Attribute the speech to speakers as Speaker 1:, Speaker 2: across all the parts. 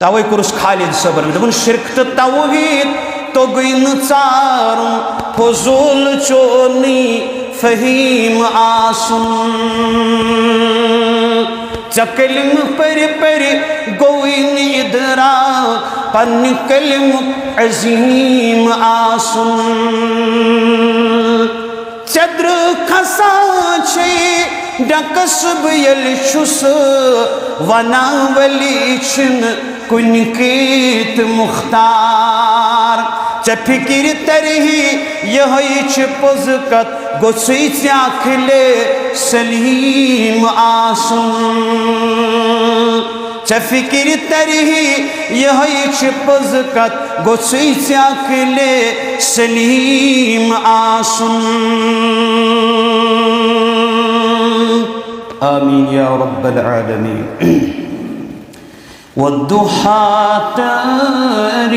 Speaker 1: तवे कुरुस खालिद सबर दोपन शिरक तो तौहीद तो गई न चारुं फजूल चोनी फहीम आसुन चकलिम परि परि गोइन इदराक पन कलिम अजीम आसुन चद्र खसा छे डकसब यल छुस वना वली छिन कुनकीत मुख्तार च फिकिर तरही यह पोजकत गोसुई चाखले सलीम आसुन च फिकिर तरही यह पोजकत गोसुई चाखले सलीम आसुन आमीन या रब्बल आलमीन वद्दुहा तारीब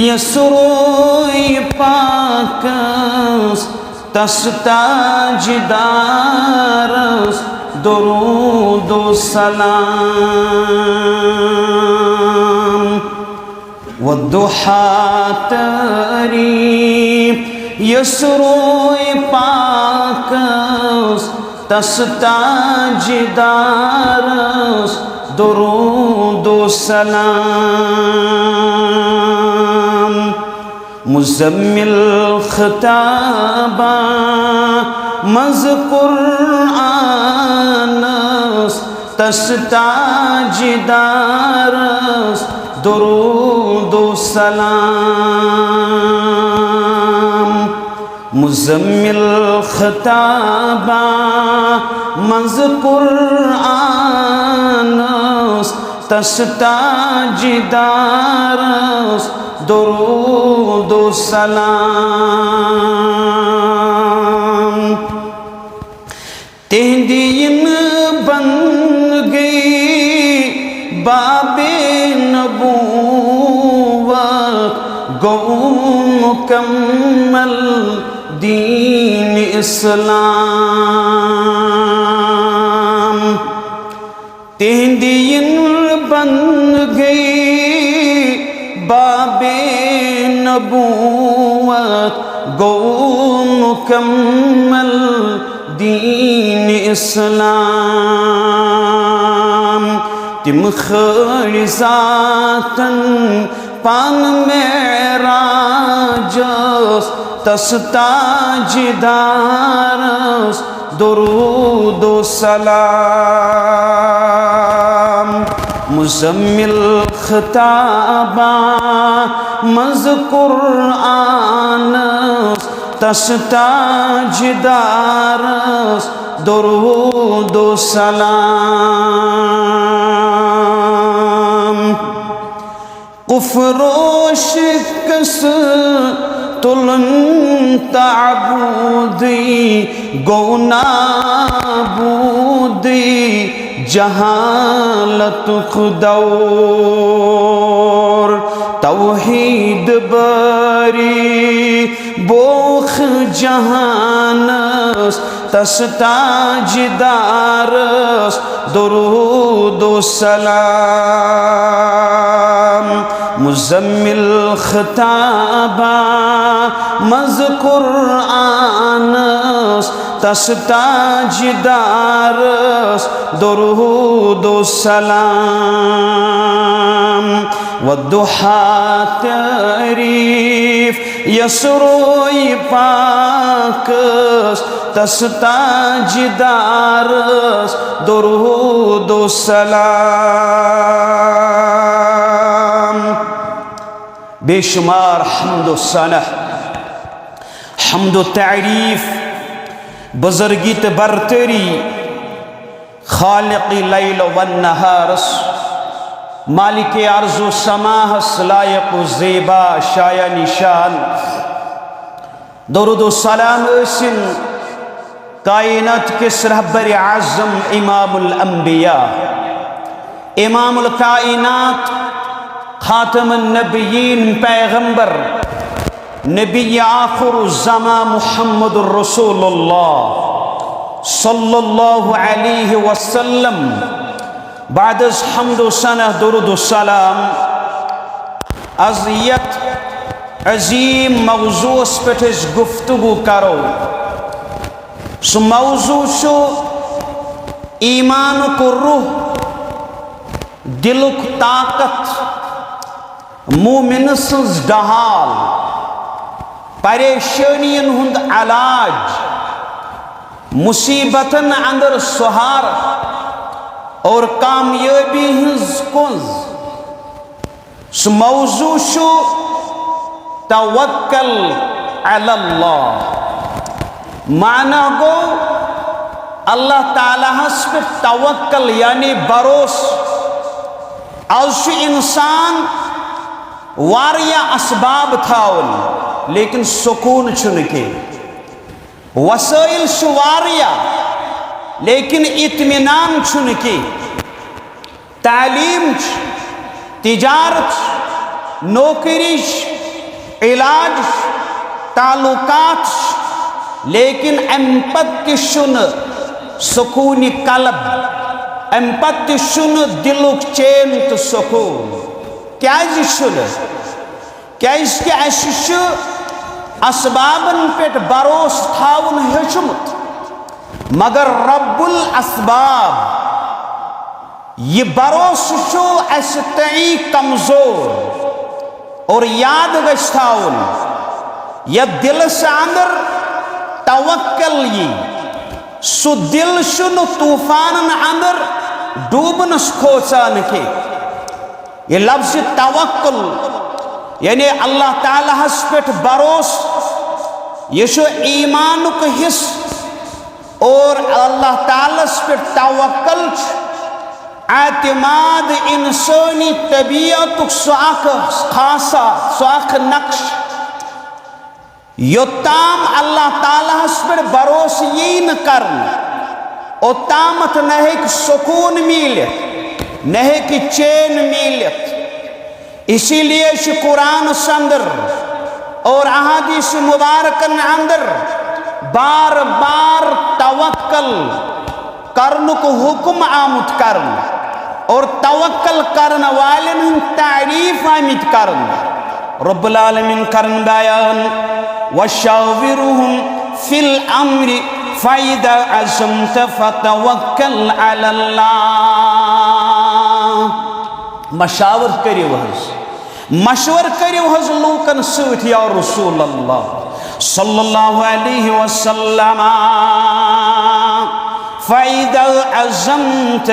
Speaker 1: यसरोई पाकस तस्ताजदारस दुरूद सलाम वद्दुहा तारीब यसरोई पाकस तस्ताजदारस दुरूद सलाम मुज़म्मिल खिताबा मज़कुर आनस तस्ताजदारस दुरूद सलाम मुज़म्मिल खिताबा मज़कुर आनस तस्ताजदारस दुरूद सलाम तेंदीन बन गई बाबे नबूवत गौ मुकम्मल दीन इस्लाम तेंदीन बन गई बाबे नबूवत गौ मुकम्मल दीन इस्लाम तिम खरिजातन पान मेराजस तस्ताजदारस दुरूद सलाम मुज़म्मिल खिताबा मज़कुर आनस तस्ताजदारस दुरूद सलाम कुफ्र शिकस्त तुलन ताबूदी गौनाबूदी जहालत खुदौर तौहीद बरी बोख जहानस तस्ताजदारस दुरूद सलाम मुज़म्मिल खिताबा मज़कुर आनस तस्ताजदारस दुरूद सलाम वद्दुहा तारीफ यसरोई पाकस तस्ताजदारस दुरूद सलाम बेशुमार हम्दो सनह हम्दो तारीफ बुज़ुर्गित बरतरी खालिक़ी लैल वन नहारस मालिक अर्ज़ समाहस लायक ज़ेबा शाया निशान दरूद सलाम इन कायनात के रहबर आज़म इमामुल अंबिया इमामुल कायनात खातमुन नबिय्यीन पैगंबर नबी आखिरुज़्ज़मा मुहम्मदुर रसूलुल्लाह सल्लल्लाहु अलैहि वसल्लम बाद हम्दो सना दुरूद सलाम आज यत अजीम मौजूस पे गुफ्तगू करो सो मौजू शो ईमान को रूह दिलुक ताकत मोमिन सज डहाल परेशानियन हुंद अलाज मुसीबतन अंदर सुहार और कामयाबी हिंज कुंज सो मौजू शो तवक्कल अलल्लाह माना गो अल्लाह ताला पे तवक्कल यानी भरोस आज इंसान वारिया असबाब थावन लेकिन सुकून छुन के वसाइल वारिया लेकिन इत्मीनान छुन के तालीम तिजारत नौकरी इलाज ताल्लुकात लेकिन अम्पत्ति शुन सुकून कलब अम्पत्ति शुन दिलुक चैन तो सुकून क्या शुन क्या इसके असबाबन पे भरोस थाउन हेचुमत मगर रब्बुल असबाब ये भरोस शो अस तई कमजोर और याद गछाउन या दिल से अंदर तवक्कल ये सु दिल शुन तूफान अंदर डूबन खोचान के ये लफ्ज तवक्कुल यानी अल्लाह ताला पे भरोस ये शो ईमान को हिस और अल्लाह ताला पे तवक्कुल आतिमाद इंसानी तबीयत स्वाख खासा स्वाख नक्श योताम अल्लाह ताला पर भरोस ये न करन ओतामत न है कि सुकून मिलत न है कि चैन मिलत इसीलिए कुरान अंदर और अहादीस मुबारकन अंदर बार बार तवक्कल करन को हुक्म आमुद करन और तवक्कल करन वालन तारीफ आमिद करन रब्बुल आलमीन करन बयान वशाविरुहुम फिल अम्रि फइदा अज़मत फतवक्कल अलल्लाह मशावर करियो हज मशवर करियो हज लूकन सत या रसूल अल्लाह सल्लल्लाहु अलैहि वसल्लम फइदा अज़मत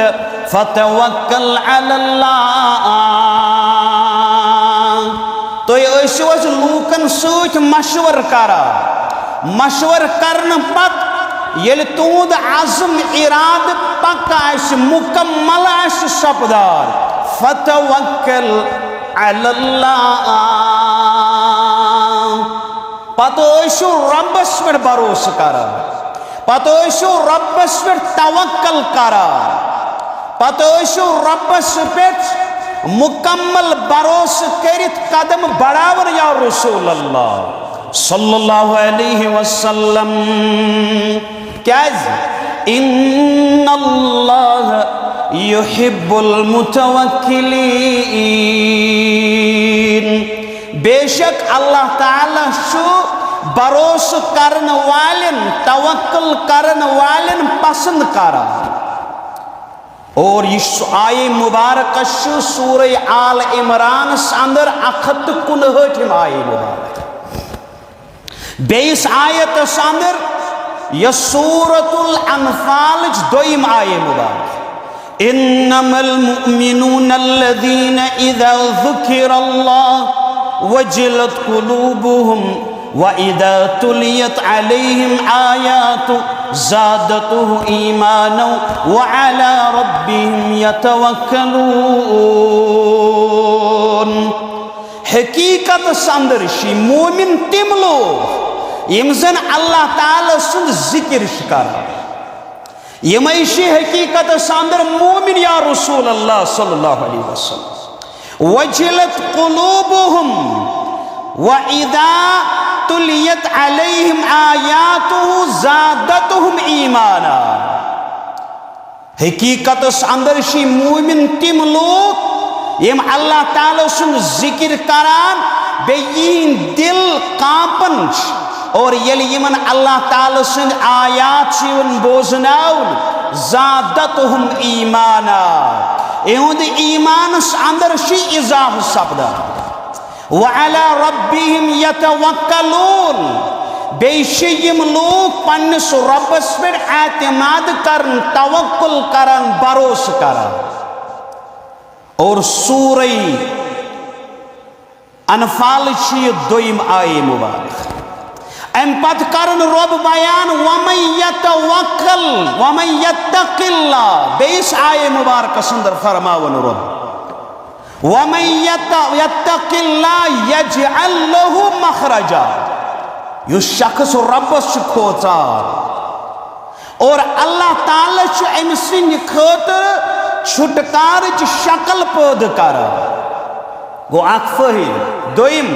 Speaker 1: फतवक्कल अलल्लाह तो ये लूकन सत मशवर करा मशवर करन पत ये तुद आज़म इराद पक्का मुकम्मल सपदार फतवक्कल अलल्लाह पतो रब्बस पर भरोस करा पतो रब्बस पर तवक्कल करा पतो रब्बस पे मुकम्मल भरोस करित कदम बढ़ावर या रसूल अल्लाह सल्लल्लाहु अलैहि वसल्लम क्या इन्नल्लाह युहिब्बुल मुतवक्किलीन बेशक अल्लाह ताला शु भरोस करन वालन तवक्कुल करन वालन पसंद करा और इस आये मुबारक सूरह आल इमरान अंदर 159 आये मुबारक बेस आयत अंदर यह सूरतुल अनफाल दोइम आये मुबारक इन्नमल मुमिनून अल्लज़ीना इज़ा ज़ुकिरल्लाह वजिलत कुलूबुहुम व इज़ा तुलियत अलैहिम आयातु ज़ादतुहुम ईमाना व अला रब्बिहिम यतवक्कलून हकीकत अंदर मोमिन तिम लोग यम जन अल्लाह ताला सुंद जिक्र कर यम हकीकत अंदर मोमिन या रसूल अल्लाह सल्लल्लाहु अलैहि वसल्लम वजिलत कुलूबुहुम व इज़ा तुलियत अलैहिम आयातुहु ज़ादतुहुम ईमाना हकीकत अंदर मोमिन तिम लोग यम अल्लाह ताला सुन जिक्र करान बेयीन दिल कांपन और यमन अल्लाह ताला सुन आयात बोजनाउन ज़ादतहुम ईमाना इहुंद ईमान अंदर इजाफ सपदा व अला रब्बिहिम यतवक्कलून बेयम लोग पन्निस रब्बस पे एतमाद करन तवक्कुल करन भरोस करन। और सूरह अनफाल दोयम आये मुबारक अम पत करन रब बयान वमन यतवक्कल वमन यत्तकिल्लाह बेस आये मुबारक अंदर फरमावन रब वमन यत्तकिल्लाह यजअल लहु मखरजा युस शख्स रब्बस खोचार और अल्लाह ताला अमसिन खतर छुटकार शक्ल पैद कर गो अफहिम दोयम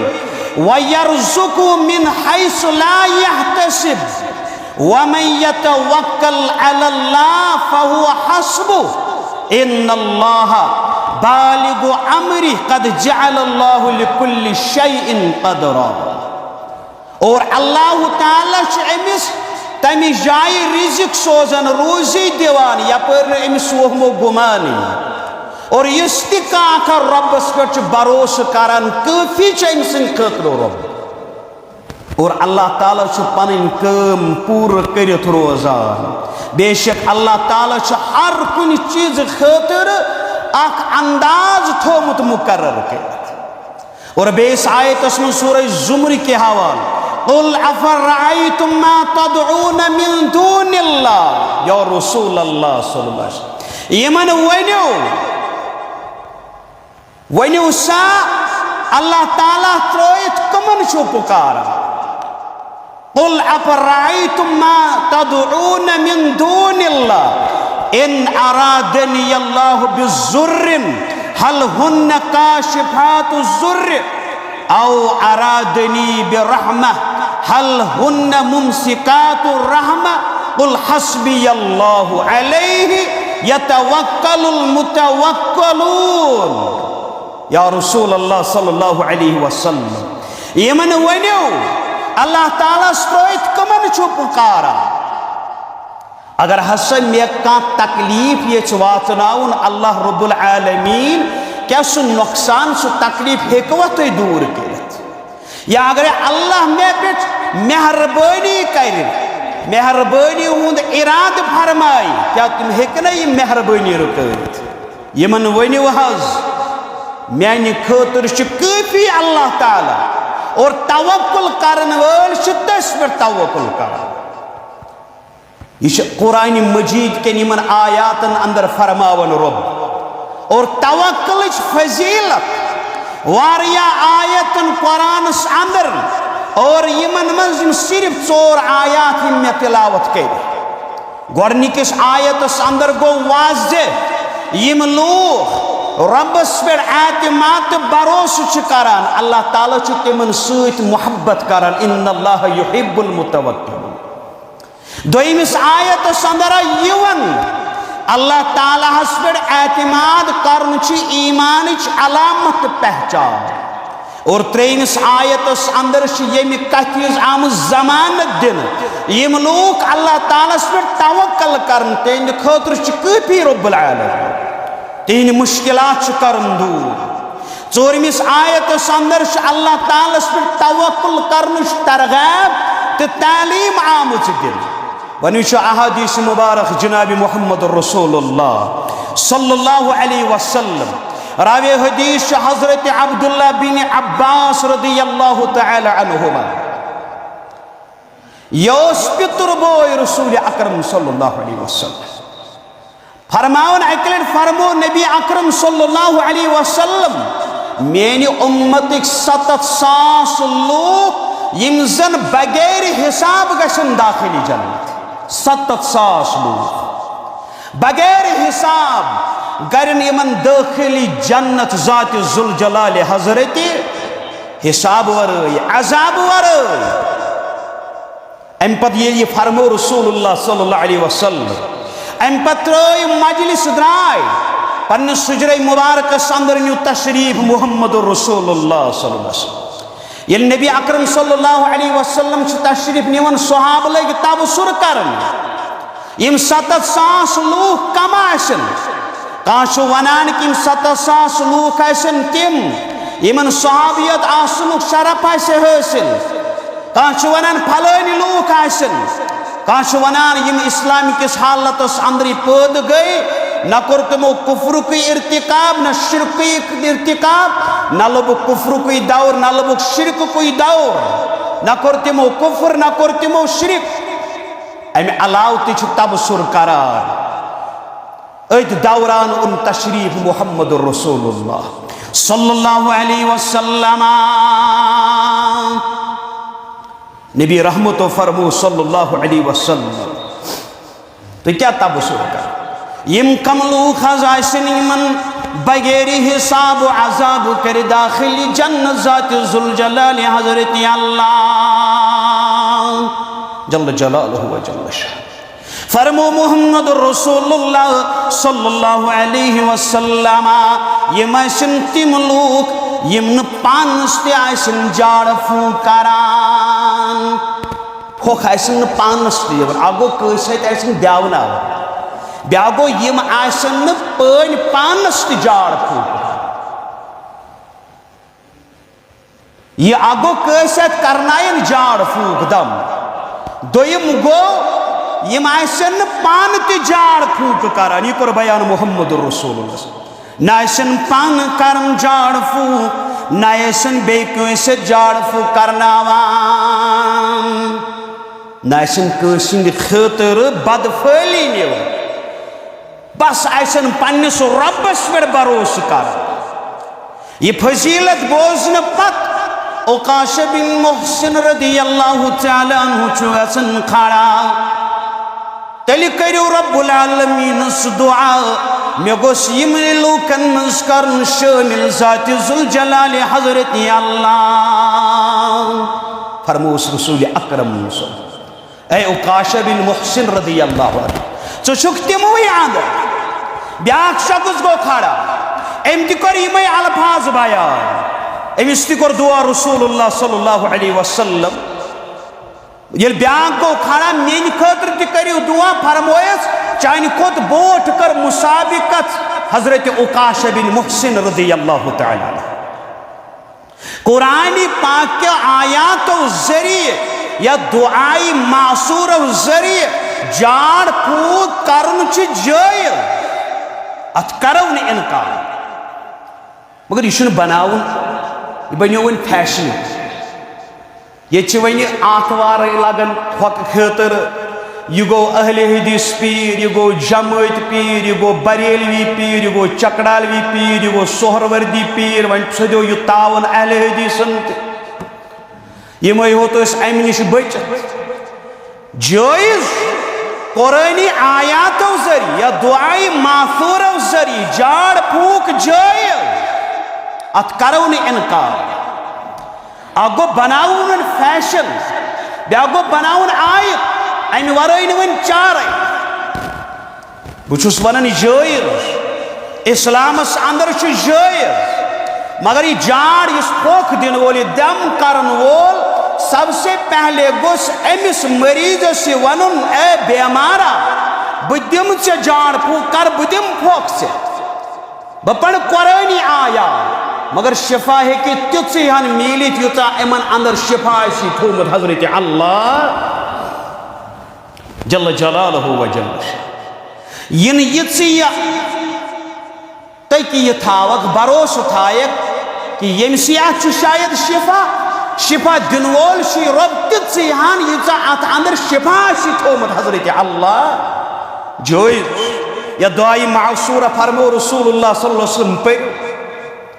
Speaker 1: वयरज़ुकु मिन हैसु ला यहतसिब वमन यतवक्कल अलल्लाह फहुवा हस्बुह इन्नल्लाह बालिगु अम्रिह क़द जअलल्लाहु लिकुल्लि शैइन क़दरा। और अल्लाह ताला अमिस तमि जाय रिजिक सोजन रोजी दिवान यपर अमिस वहमो गुमानी और इस रब्बस पे भरोस करान काफी अमिस खतरो रब और अल्लाह ताला पन कम पूर कर रोजान बेशक अल्लाह ताला हर कुन चीज खतर अंदाज थोमुत मुकर्रर कर। और बेस आयतस में सूरह ज़ुमर के हवाले कुल अफ़रअयतुम मा तदऊन मिन दूनिल्लाह या रसूल अल्लाह सल्लल्लाहु अलैहि वसल्लम यमन वन्यो सा अल्लाह ताला त्रोइत कमन छो पुकारा कुल अफ़रअयतुम मा तदऊन मिन दूनिल्लाह इन अरादनी अल्लाहु बिज़ुर्रिन हल हुन्न काशिफातु ज़ुर्र औ अरादनी बिरहमह हल हुन्न मुमसिकातु रहमह कुल हस्बी अल्लाहु अलैहि यतवक्कलुल मुतवक्किलून या रसूल अल्लाह सल्लल्लाहु अलैहि वसल्लम यमन वन्यो अल्लाह ताला स्त्रोइत कमन छो पुकारा अगर हस मे तकलीफ ये वातनाउन अल्लाह रब्बुल आलमीन क्या सु नुकसान सु तकलीफ हेकवा तुम दूर कर या अगर अल्लाह मे पे मेहरबानी कर मेहरबानी हुंद इराद फरमाई क्या तुम हेकना ये मेहरबानी रुकत यमन वन्यो हज म्यान खतर काफी अल्लाह ताला और तवक्कुल करन वल तस पे तवक्कुल कर। यह कुरान मजीद के निमन आयातन अंदर फरमावन रब और तवक्कुल फजीलत वारिया आयतन कुरान अंदर और यमन मज सिर्फ 4 आयात में तिलावत कर गोरनिकिस आयतस अंदर गो वाज़ेह यम लोग रब्बस पे एतमाद भरोस करान अल्लाह ताला तिमन सत मोहब्बत करान इन्नल्लाह युहिब्बुल मुतवक्किलीन। दोयमिस आयतस अंदर यवन अल्लाह ताला पे एतमाद करन ईमान अलामत पहचान और 3 आयतस अंदर यम कथीज आम जमानत दिन यम लोग अल्लाह ताला पे तवक्कल करन तेन खतर काफी रब्बुल आलमीन तीन मुश्किलात करन दूर। 4मिस आयतस अंदर अल्लाह ताला पे तवक्कुल करन तरगैब तो तालीम आम दिन वनी अहादीस मुबारक जनाब मोहम्मद रसूलुल्लाह सल्लल्लाहु अलैहि वसल्लम रावे हदीस हजरत अब्दुल्लाह बिन अब्बास रदियल्लाहु तआला अन्हुमा योस पितर बोय रसूल अकरम सल्लल्लाहु अलैहि वसल्लम फरमावन अकल फरमो नबी अकरम सल्लल्लाहु अलैहि वसल्लम मेनी उम्मतिक 7,000 लोग यम जन बगैर हिसाब गशन दाखिली जन्नत 7,000 लोग बगैर हिसाब गरन यमन दाखिली जन्नत जात जुल जलाल हजरत हिसाब वरय अजाब वरय अम पद ये फरमो रसूलुल्लाह सल्लल्लाहु अलैहि वसल्लम अम पत्रो मजलिस द्राय पन्ने सुजरे मुबारक अंदर न्यू तशरीफ मोहम्मद रसूलुल्लाह सल्लल्लाहु अलैहि वसल्लम। ये नबी अकरम सल्लल्लाहु अलैहि वसल्लम तशरीफ निवन सहाब लग तबसुर करन यम 7,000 लूख कम आसन काशु वनान कि 7,000 लूख आसन तिम यमन सहाबियत आसनुक शरफ आसे हासिल काशु वनान फलानी लूख आसन काशु वनान यम इस्लाम किस हालत अंदर पैद गए न कर तमो कुफ्र की इर्तिकाब न शिरक की इर्तिकाब न लोग कुफ्र की दौर न लोग शिरक की दौर न कर तमो कुफ्र न कर तमो शिरक अमे अलाव तिछ तबसुर करार अत दौरान उन तशरीफ मोहम्मद रसूलुल्लाह सल्लल्लाहु अलैहि वसल्लम नबी रहमत फरमो सल्लल्लाहु अलैहि वसल्लम तो क्या तबसुर कर यम कम लूख मन बगैर हिसाब अजाब कर दाखिल जन्नत ज़ात ज़ुल जलाल हज़रत अल्लाह जल्ल जलालहु व जल्ल शाह फरमो मोहम्मद रसूलुल्लाह सल्लल्लाहु अलैहि वसल्लम यम तिम लूख यम न पानस ते जाड़ फू करान फोख पानस अगो कस ब्यावना ब्या गो यम पन पानस जाड़ फूक यह अगो कसत करनायन जाड़ फूक दम दोयम गो यम पान ते जाड़ फूक करान यह कर बयान मोहम्मद रसूलुल्लाह न पान करन जाड़ फूक न बे कसत जाड़ फूक करनावान न खतर बदफली निव बस ऐसन पन्निस रब्बस पे भरोस कर यह फजीलत बोजन पत उकाश बिन मोहसिन रदियल्लाहु तआला अन्हु गसन खड़ा तेल करो रब्बुल आलमीन दुआ मे गोस यम लूकन मज करन शामिल ज़ात ज़ुल जलाल हज़रत अल्लाह फरमोस रसूल अकरम ए उकाश बिन मोहसिन रदियल्लाहु अन्हु चुक तमो आंद ब्या शख्स गो खड़ा अम तर यमे अल्फाज बयान अमिस तर दुआ रसूलुल्लाह सल्लल्लाहु अलैहि वसल्लम ये ब्या गो खड़ा मेन खतर तू दुआ फरमोयस चान खोत बोट कर मुसाबिकत हजरत उकाश बिन मुहसिन रदियल्लाहु तआला कुरानी पाक के आयातों जरिए या दुआई मासूर जरिए जाड़ फूक करन जायज अत करो न इनकार मगर यह बनावन यह बनो वन फैशन ये वन आतवार लगन फोक खतर यह गो अहले हदीस पीर यह गो जमात पीर यह गो बरेलवी पीर यह गो चकड़ालवी पीर यह गो सोहरवर्दी पीर वन सदो यह तावन अहले हदीसन यमे होत अम नश बच जायज कुरानी आयातों जरिए या दुआई मासूरों जरिए जाड़ फूक जायज अत करो न इनकार अगो बनावन फैशन ब्या गो बनावन आयत अम वरई वन चार बहुत वन जायज इस्लामस अंदर जायज मगर यह जाड़ इस फोक दिन वोल दम करन वोल सबसे पहले गोस अमिस मरीजस वन ए बेमारा बह दिम ऐ जाड़ फूक कर बह दिम फोक से बह पढ़ कुरानी आया मगर शिफा हे तुहन मिलित यूता इमन अंदर शिफा थोमुत हजरत अल्लाह जल्ल जलालहु व जल्ल इन यह तक यह थावक भरोस थायक कि यमस शायद शिफा शिफा दिन वोल रब तहन यीचा अत अंदर शिफा थोमुत हजरत अल्लाह जायज या दुआई मासूर फरमो रसूलुल्लाह सल्लल्लाहु अलैहि वसल्लम पे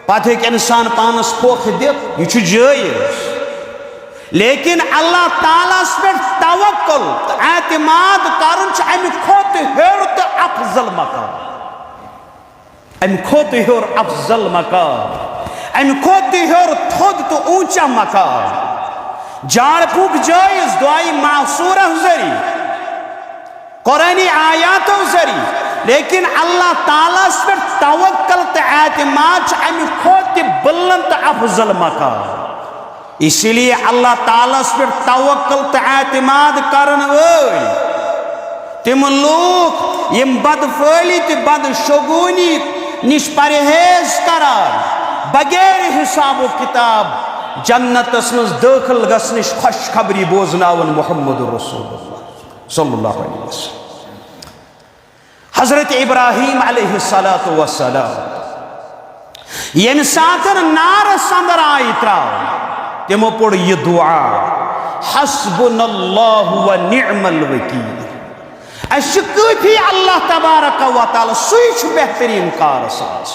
Speaker 1: पत इंसान पानस फोख दित यह जायज लेकिन अल्लाह तालास पे तवक्कुल एतमाद करन अम खोत हेर तो अफजल मकाम अम खोत हेर अफजल मकाम अम खोत हेर थोद तो ऊंचा मकाम जाड़ फूक जायज दुआई मासूर जरिए कुरानी आयातों जरी, लेकिन अल्लाह ताला पे तवक्कल ते एतमाद अमि खोत बुलंद अफजल मकाम। इसीलिए अल्लाह ताला पे तवक्कल ते एतमाद करन वोल तिम लोग यम बदफली तो बदशगुनी निश परहेज करार बगैर हिसाब किताब जन्नतस मज दाखिल गसनिश खुशखबरी बोजनावन मुहम्मद रसूलुल्लाह सल्लल्लाहु अलैहि वसल्लम। हजरत इब्राहीम अलैहिस्सलातु वस्सलाम यम सातन नारस अंदर आय त्राव तिमो पोड़ ये दुआ, हस्बुनल्लाहु व निअमल वकील। अशुक्फी अल्लाह तबारक व तआला सुई बेहतरीन कारसाज।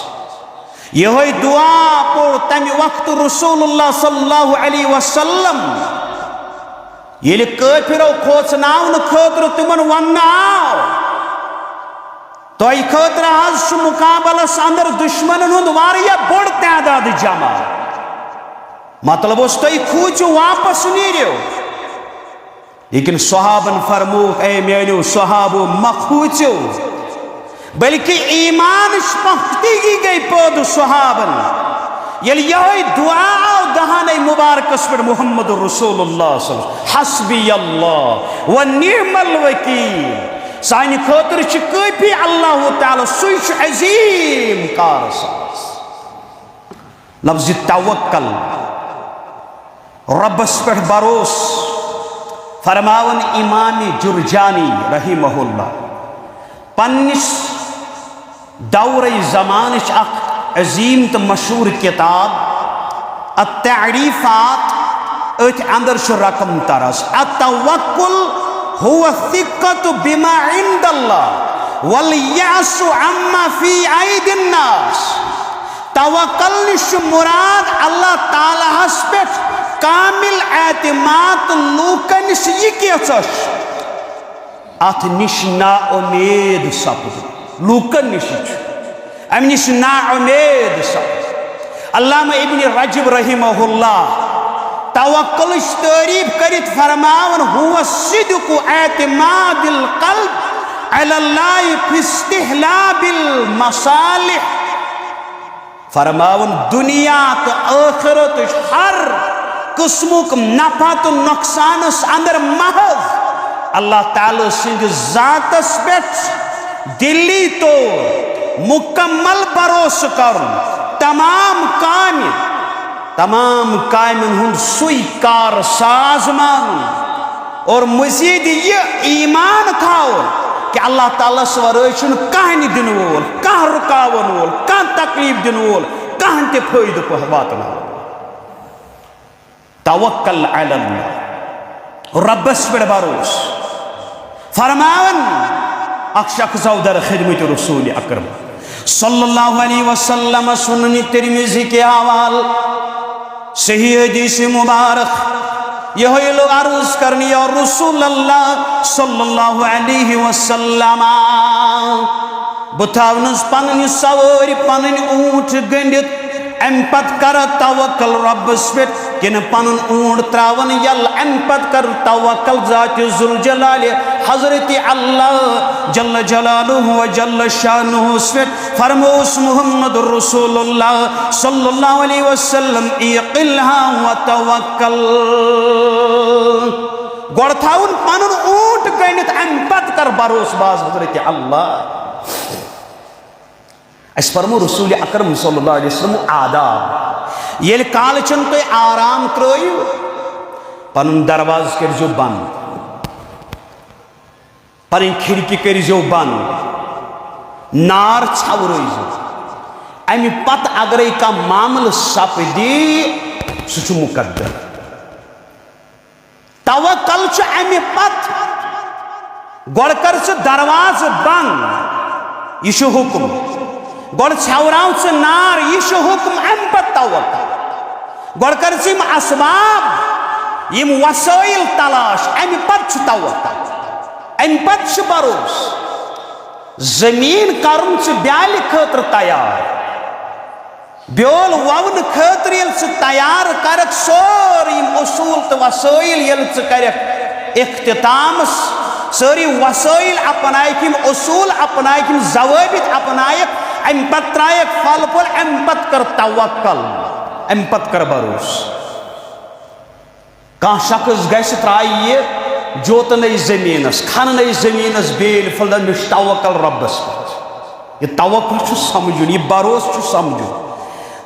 Speaker 1: यह दुआ पोड़ तमि वक्त रसूलुल्लाह सल्लल्लाहु अलैहि वसल्लम ये काफिरों खोचनावन खतर तिमन वन आव तोय खतर आज मुकाबलस अंदर दुश्मन हुंद वारिया बोड़ तादाद जमा। मतलब उस तुम खूचो वापस नीरो, लेकिन सहाबन फरमो ए मेनो सहाबो मखूचो, बल्कि ईमान पख्ती गई पौध सहाबन यल यही दुआ दहान मुबारकस पर मुहम्मद रसूलुल्लाह हस्बी अल्लाह व निअमल वकील। सानि खतर काफी अल्लाह ताला सुई अजीम कारसाज। लफ्ज़ तवक्कल रब्बस पे भरोस फरमावन इमाम जुरजानी रहिमहुल्लाह पन्निस दौर ज़मान अजीम तो मशहूर किताब अत-तारीफ़ात अथ अंदर रकम तरस अत-तवक्कुल हुवा सिक्कतु बिमा इंदल्लाह वल यासु अम्मा फी ऐदिन नास। तवक्कुल निश मुराद अल्लाह ताला हस पे कामिल एतमाद लूकन यह अत निश ना उम्मीद सपद लूकन निश अम निश ना उम्मीद सपद। अल्लामा इब्न रजब रहिमहुल्लाह तवक्कुल तारीफ करित फरमावन हुवा सिद्क़ु एतमादिल क़ल्ब अलल्लाह फी इस्तिहलाबिल मसालिह। फरमावन दुनिया तो आखिरत हर किस्मुक नफा तो नुकसान अंदर महज अल्लाह ताला सिंध जातस पे दिल्ली तो मुकम्मल भरोस कर तमाम कामिन हुंद सुई कार साज मान और मजीद ये ईमान थाओ कि अल्लाह ताला वरय कह दिन वोल कह रुकावन वोल कह तकलीफ दिन वोल कह ते फायदे वातन। तवक्कल अलल्लाह रब्बस पे भरोस फरमावन अक्षक दर खिदमत रसूल अकरम सल्लल्लाहु अलैहि वसल्लम। सुनन तिरमिज़ी के हवाल सही हदीस मुबारक यही लोग अर्ज करनी और रसूल अल्लाह सल्लल्लाहु अलैहि वसल्लम बुथावनस पन सवारी पन ऊंट गंडित अम पत कर तवक्कल रब्बस पे किन पन ऊंट त्रावन यल अम पत कर तवक्कल ज़ात ज़ुल जलाल हज़रत अल्लाह जल्ल जलालुहु व जल्ल शानुहु पे फरमोस मुहम्मद रसूलुल्लाह सल्लल्लाहु अलैहि वसल्लम इक़िलहा व तवक्कल। गोड़ थाउन पन ऊंट गंडित अम पत कर भरोस बाज हज़रत अल्लाह। अस फरमो रसूल अकरम सल्लल्लाहु अलैहि वसल्लम आदाब ये काल चन तो आराम त्रो पन दरवाज कर बंद पन खिड़की कर बंद नार छव रोज अमि पत अगर का मामल सपदी सह मुकद्दर। तवक्कल अमि पत गोड़ कर दरवाज बंद यह हुक्म गोड़ छवराव नार यह हुक्म अम पत तवक्कल गोड़ कर असबाब यम वसाइल तलाश अम पत तवक्कल अम पत भरोस। जमीन कर ब्याल खतर तैयार ब्योल ववन खतर ये तैयार कर सोरी उसूल तो वसाइल ये कर इख्तितामस सारी वसाइल अपनायक उसूल अपनायक जवाबित अपनायक अम पत त्रायक फल फल अम पत कर तवक्कल अम पत कर भरोस कह शख्स गस त्राय जोतन जमीनस खन जमीनस बेल फल तवक्कल रब्बस पे तवक्कुल समझुन यह भरोस समझुन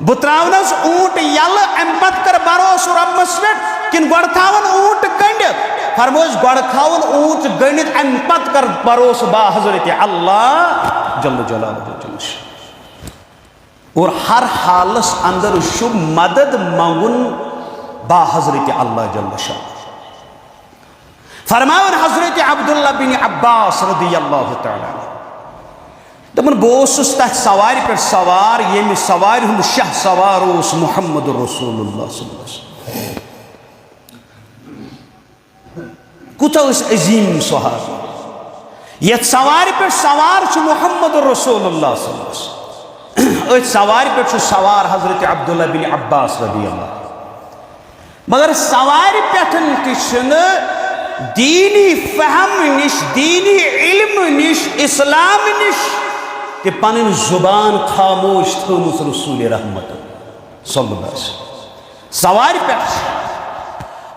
Speaker 1: बह त्रावनस ऊंट यल अम पत कर भरोस रब्बस पे किन गो थावन ऊंट गंडित फरमोस गो थावन ऊंट गंडित अम पत कर भरोस बा हजरत अल्लाह जल्ल जलालुहु और हर हालस अंदर शुभ मदद मांगुन बा हजरत अल्लाह जल्ल शाह फरमावन हजरत अब्दुल्लाह बिन अब्बास रदियल्लाहु तआला दपन बह तथ सवार पे सवार ये सवार हूं शाह सवार मोहम्मद रसूलुल्लाह कुता अजीम सहाब ये सवार पे सवार मोहम्मद रसूलुल्लाह सवार पे सवार हजरत अब्दुल्लाह बिन अब्बास रदियल्लाहु मगर सवार पे दीनी फहम निश दीनी इल्म निश इस्लाम निश कि पन जुबान खामोश थोमुस रसूल रहमत सल्लल्लाहु अलैहि वसल्लम सवार पे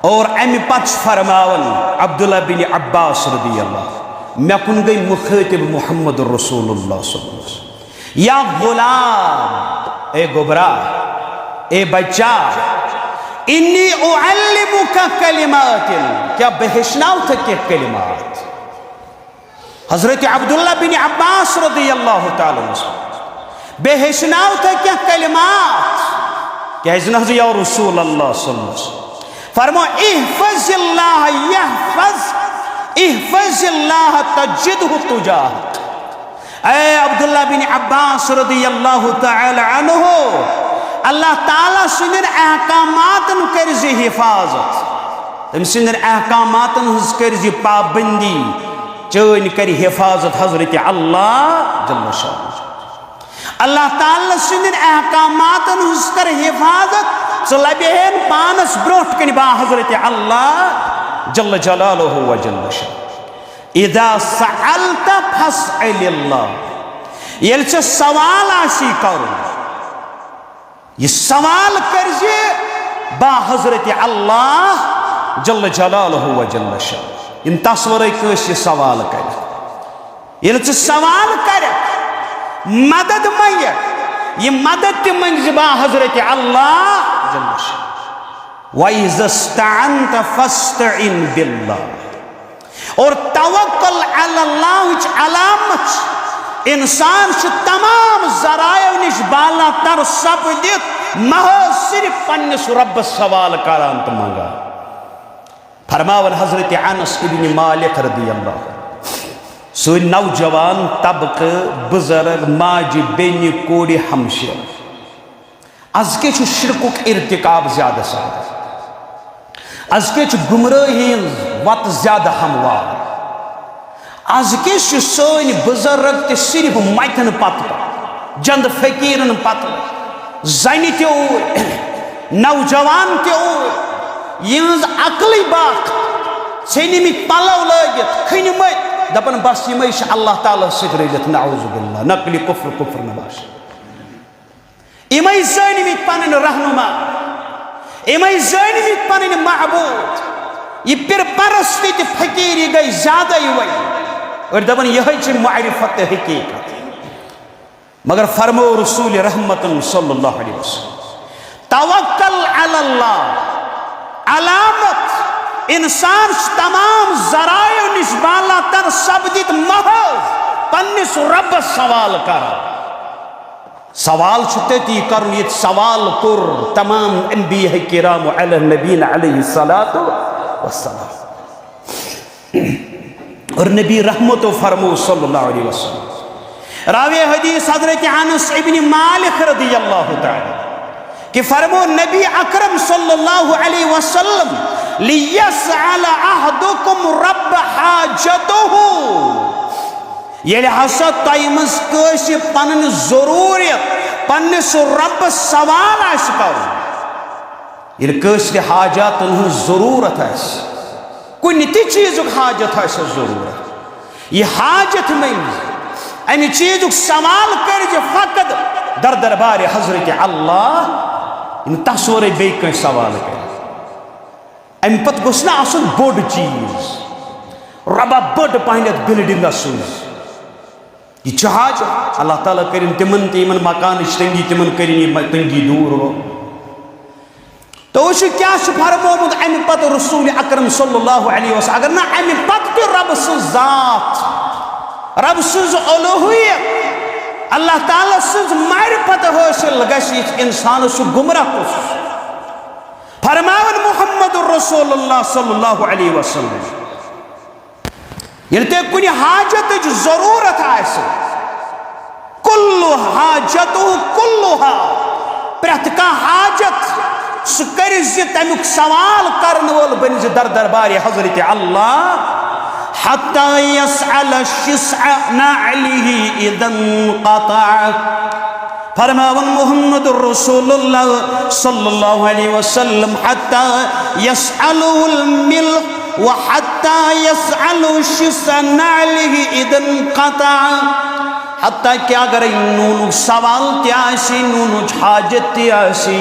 Speaker 1: और अमि पत फरमावन अब्दुल्लाह बिन अब्बास रदियल्लाहु मे कुन गई मुखातिब मोहम्मद रसूलुल्लाह सल्लल्लाहु अलैहि वसल्लम या गुलाम ए गोबरा ए बच्चा इन्नी उअल्लिमुका कलिमातिन क्या बेहशनाव थे के कलिमात हजरत अब्दुल्लाह बिन अब्बास रदियल्लाहु तआला बेहशनाव थे क्या कलिमात क्या या रसूल अल्लाह सल्लल्लाहु अलैहि वसल्लम फरमा इहफज़िल्लाह इहफज़िल्लाह तजिदहु तुजाहक ऐ अब्दुल्लाह बिन अब्बास रदियल्लाहु तआला अन्हु अल्लाह ताला सुंदर अहकामातन कर हिफाजत तम सुंदर अहकामातन कर पाबंदी चन कर हिफाजत हजरत अल्लाह जल्ल शाह अल्लाह ताला सुंदर अहकामातन कर हिफाजत स लबेन पानस ब्रोट कन बा हजरत अल्लाह जल्ल जलालुहु व जल्ल शाह इदा सअलत फस्अलिल्लाह येल छ सवाल आसी करुन ये सवाल करजे बा हजरत अल्लाह जल्ल जलालुहु व जल्ल शाह इन तस्वर कस ये सवाल कर ये सवाल कर मदद मंग ये मदद ते मंग बा हजरत अल्लाह जल्ल शाह वइज़स्तअनत फस्तइन बिल्लाह और तवक्कुल अल्लाह अलामत इंसान तमाम जरायो निश बाला तर सपदित महज सिर्फ पन्निस रब सवाल करान तो मंगा फरमावन हजरत अनस इब्न मालिक रदियल्लाहु सो नौजवान तबक बुजुर्ग माज बेनि कोड़ी हमशे आज के शिरकुक इर्तिकाब ज्यादा आज के गुमराही वत ज्यादा हमवार आज के सोन बुजुर्ग तो सिर्फ मतन पत जंद फकीरन पत जन नौजवान तहज अकल बात छनिमित पलव लगित खनमत दपन बस यम अल्लाह ताला सलित नाउजुबिल्लाह नकली कुफ्र कुफ्र नबाश यम जनिमित पन रहनुमा यम जनिमित पन महबूद यह पिर परस्ती तो फकीरी गई ज्यादा वही और दपन यह मारिफत हकीकत मगर फरमो रसूल रहमतन सल्लल्लाहु अलैहि वसल्लम तवक्कल अल्लाह अलामत इंसान तमाम जरायो निश बाला तर सब्दित महज पन्निस रब सवाल कर सवाल तती कर सवाल कुर तमाम अंबिया किराम अला नबीन अलैहिस्सलातु वस्सलाम और नबी रहमत फरमो सल्लल्लाहु अलैहि वसल्लम रावी हदीस हजरत अनस इब्न मालिक रदियल्लाहु तआला कि फरमो नबी अकरम सल्लल्लाहु अलैहि वसल्लम लियसअल अहदुकुम रब हाजतहु ये हसा तयमस कस पन जरूरत पन्निस रब सवाल आस कर ये कस हाजात जरूरत कुन ती चीज हाजत जरूरत यह हाजत मंज अमि चीज सवाल कर फकत दर दरबार हजरत अल्लाह तस्वर बे सवाल कर अमि पत गोस ना आसन बोड़ चीज रबा बड़ पहनत बिल्डिंग यह हाज अल्लाह ताला कर तिमन तिमन मकान तंगी तिमन कर तंगी दूर हो तो क्या फरमोमुत अमि पत रसूल अकरम सल्लल्लाहु अलैहि वसल्लम अगर ना अमि पत रब सज जात रब सज उलूहियत अल्लाह ताला सज मारिफत हासिल गछि इंसान गुमराह कुस फरमावन मुहम्मद रसूलुल्लाह सल्लल्लाहु अलैहि वसल्लम ये कुछ हाजत जरूरत कुल्लु हाजत कुल्लुहा प्रत हाजत सह कर तमुक सवाल करन वोल बन दर दरबार हजरत अल्लाह हत्ता यसअल शिस्अ नअलिही इदन क़ता फरमावन मुहम्मद रसूलुल्लाह सल्लल्लाहु अलैहि वसल्लम हत्ता यसअलुल मिल व हत्ता यसअलु शिस्अ नअलिही इदन क़ता हत्ता कि अगर नूनुक सवाल त्यासी नूनुक हाजत त्यासी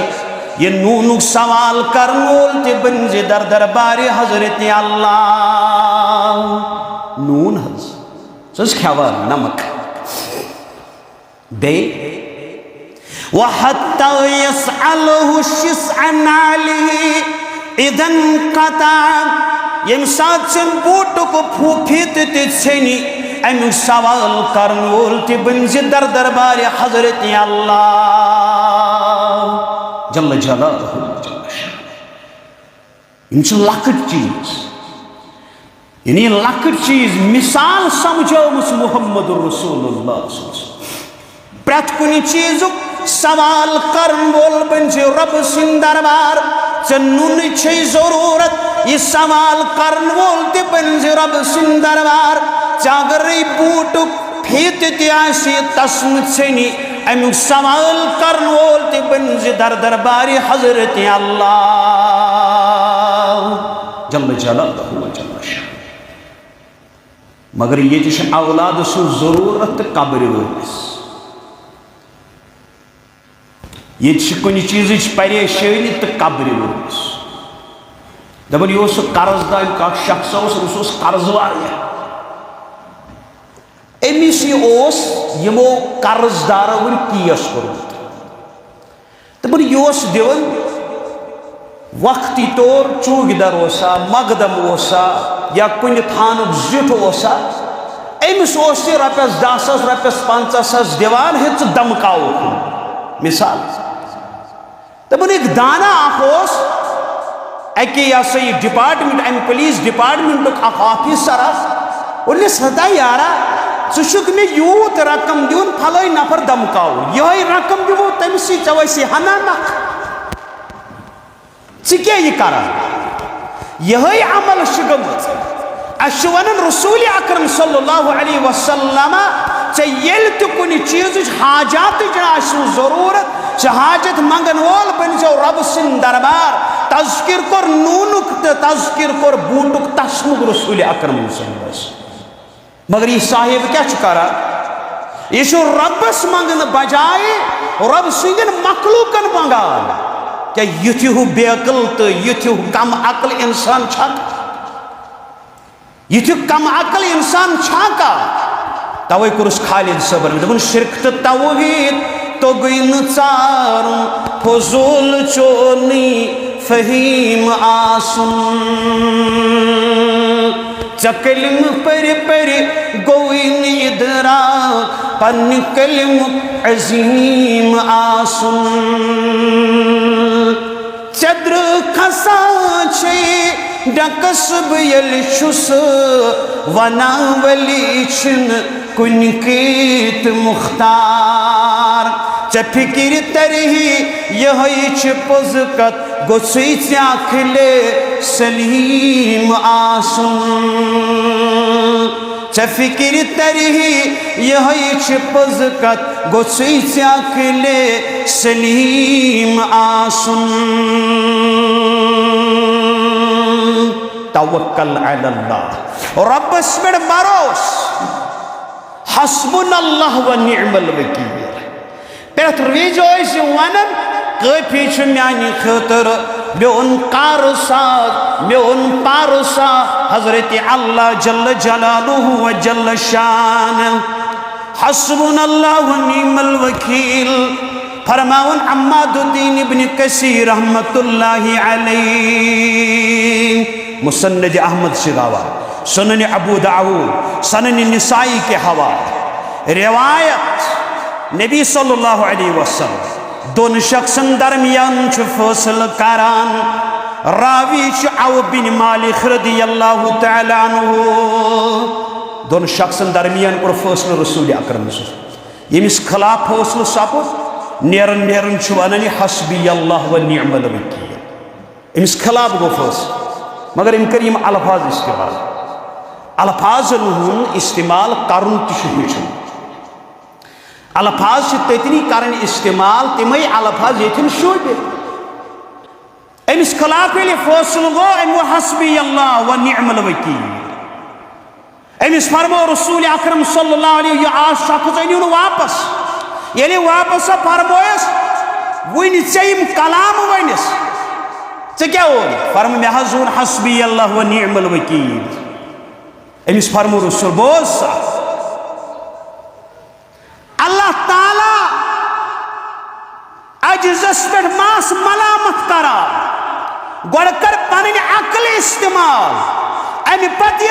Speaker 1: ये नूनुक सवाल करन वोल ते बन दर दरबार हजरत अल्लाह नून हज खेवान नमक बे वहत्ता यसअलहु शिस्अ नअलिही इदन क़ता यम सात सन बूटुक फूफित ते छनी अमि सवाल करन वोल ते बन दर दरबार हजरत अल्लाह जल्ल जलालहु इन लकट चीज यानी लकट चीज मिसाल समझोमुस मुहम्मद रसूलुल्लाह प्रत कुन चीज सवाल करन वोल बन रब सिंह दरबार नुन जरूरत यह सवाल करन वोल ते बन रब सिंह दरबार अगर बूटुक फित तस्म छनी अमुक सवाल करन वोल ते बन दर दरबार हजरत अल्लाह जल्ल जलालहु व जल्ल शान मगर ये औलाद सु जरूरत कब्र वलिस ये कुछ चीज परेशानी तो कब्र वलिस दपन यह कर्जदार शख्स कर्ज वारिया अमिस यमो कर्जदारों वन केस कोर्मुत दपन यह दिवन वक्ती तौर चूगदर मकदम या कुन थानुक जुट अमिस रपस 10 रपस 50 दिवान है दमकाओ मिसाल दपन एक दाना अके यह डिपार्टमेंट अम पुलिस डिपार्टमेंट ऑफिसर सदा यारा षुक मे यूत रकम दिन फल नफर दमकाओ यह रकम दिवो तमिस चे हना नख क्या कर यह अमल गमत वन रसूल अकरम सल्लल्लाहु अलैहि वसल्लम ये कुन चीज हाजात जरूरत हाजत मंगन वोल बन रब सिंह दरबार तज़किर कोर नूनुक तो तज़किर कोर बूटुक तस्मुक रसूल अकरम मगर यह साहिब क्या कर यह रबस मंगन बजाय रब सिंदन मखलूकन मंगान क्या युथ्यु बेअकल तो युथ्यु कम अकल इंसान युथ्यु कम अकल इंसान का तवे कुरुस खालिद सबर दपन शिरक तो तौहीद तो गई नुचार फजूल चोनी फहीम आसुन चकलिम पर गोइन इधरा पन कलिम अजीम आसुन चद्र खसा छे डकस बयल शुस वनावली छिन कुनकीत मुख्तार च फिकिर तरही यह पुजकत गोसुई चाखले सलीम आसुन च फिकिर तरही यह पुजकत गोसुई चाखले सलीम आसुन तवक्कल अलल्लाह रब्बस पे भरोस हस्बुनल्लाह व निअमल वकील पेट विज वन काफी मानी खतर मेन कारसा मेन पारसा हजरत अल्लाह जल्ल जलालुहु व जल्ल शान हस्बुनल्लाह व निअमल वकील फरमावन अम्मादुद्दीन इब्न कसीर रहमतुल्लाहि अलैहि मुसन्नद अहमद से गवा सुनन अबू दाऊद सुनन निसाई के हवाले रिवायत नबी सल्लल्लाहु अलैहि वसल्लम दोन शख्सन दरमियान फैसला करान रावी औ बिन मालिक रदियल्लाहु तआला अन्हु दोन शख्सन दरमियान कोर फैसला रसूल अकरम यमिस खिलाफ फैसला सपद नेरन नेरन वन हस्बी अल्लाह व निअमल वकील अमिस खिलाफ गो फैसला मगर अम कर अल्फाज इस्तेमाल अल्फाजन हुंद इस्तेमाल करुन तुम अल्फाज ततनी कर इस्तेमाल तमे अल्फाज ये शोबे अमिस खिलाफ फैसल गो अमो हस्बी अल्लाह व निअमल वकील अमिस फरमो रसूल अकरम सल्लल्लाहु अलैहि आज शख्स अनियो वापस ये वापस फरमोयस वन चम कलाम वनिस क्या फरम मे हजून हस्बी अल्लाह व निअमल वकील अमिस फरमो रसूल बोल सा अल्लाह ताला अजजस पे मास मलामत करा गोड़ कर पन अकल इस्तेमाल अमि पत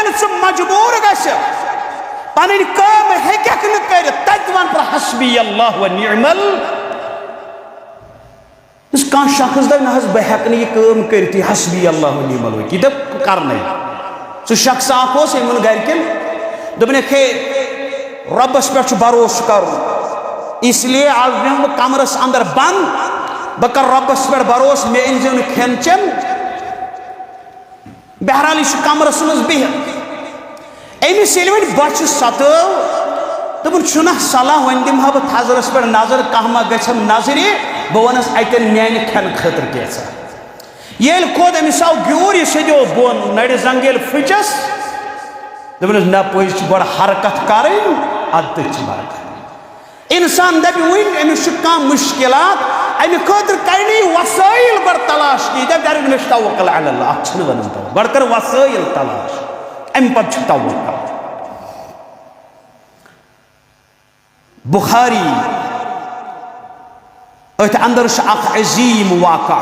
Speaker 1: मजबूर गश पन कम हेक न कर तत वन पर हस्बी अल्लाह व निअमल कह शख्स दप ना बह हेक यह कम कर हस्बी अल्लाह व निअमल वकील दप कर सह शख्स वन गरकन दोपन हे रब्बस पे भरोस कर इसलिए आज बेहम कमरस अंदर बंद बह कर रब्बस पे भरोस मे अनजो खेन चन बहरहाल यह कमरस मज बिह अमिस ये वन बच सतो दोपन सलाह वन दिमहा बह थजरस पे नजर कह मा गम नजरि बह वनस अतन मान खेन खतर क्या ये खोद अमिस आव ग्यूर यह सजो बोन नड़ जंग ये फुचस दोपन ना पज गोड़ हरकत कर अद बरकत इंसान दप वन अमिस कह मुश्किलात अमि खतर कर वसाइल गोड़ तलाश की दप दर मे तवक्कल अलल्लाह वन गोड़ कर वसाइल तलाश अमि पत तवक्कल बुखारी अत अंदर अजीम वाक़ा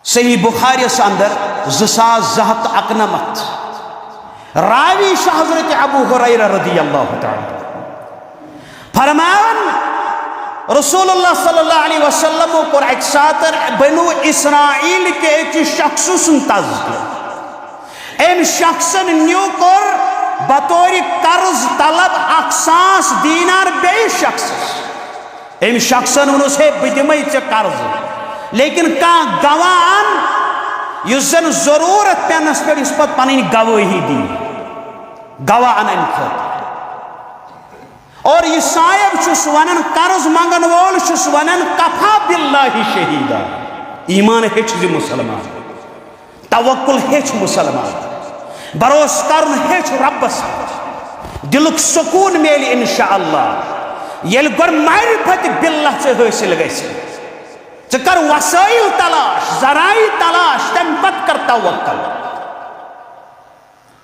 Speaker 1: सही बुखारी अंदर 2291 रावी हजरत अबू हुरैरा रदियल्लाहु तआला फरमान रसूलुल्लाह सल्लल्लाहु अलैहि वसल्लम को एक साथ बनु इसराइल के एक शख्स सुन तज़किरा एम शख्सन न्यू कर बतौर कर्ज तलब 100 दीनार बे शख्स एम शख्सन वन हे बह दिमे कर्ज लेकिन कह गवाह जन जरूरत पेनस पे पे पन गवाही दी गवाह अन और यह सायब वन कर्ज मंगन वोल वन कफा बिल्लाहि शहीदा ईमान हेच मुसलमान तवक्कुल हेच मुसलमान भरोस कर हेच रब्बस दिलुक सुकून मेल इंशाअल्लाह ये गोड़ मारिफत बिल्लाह से हासिल गई कर वसाइल तलाश जराई तलाश तम पत कर तवक्कल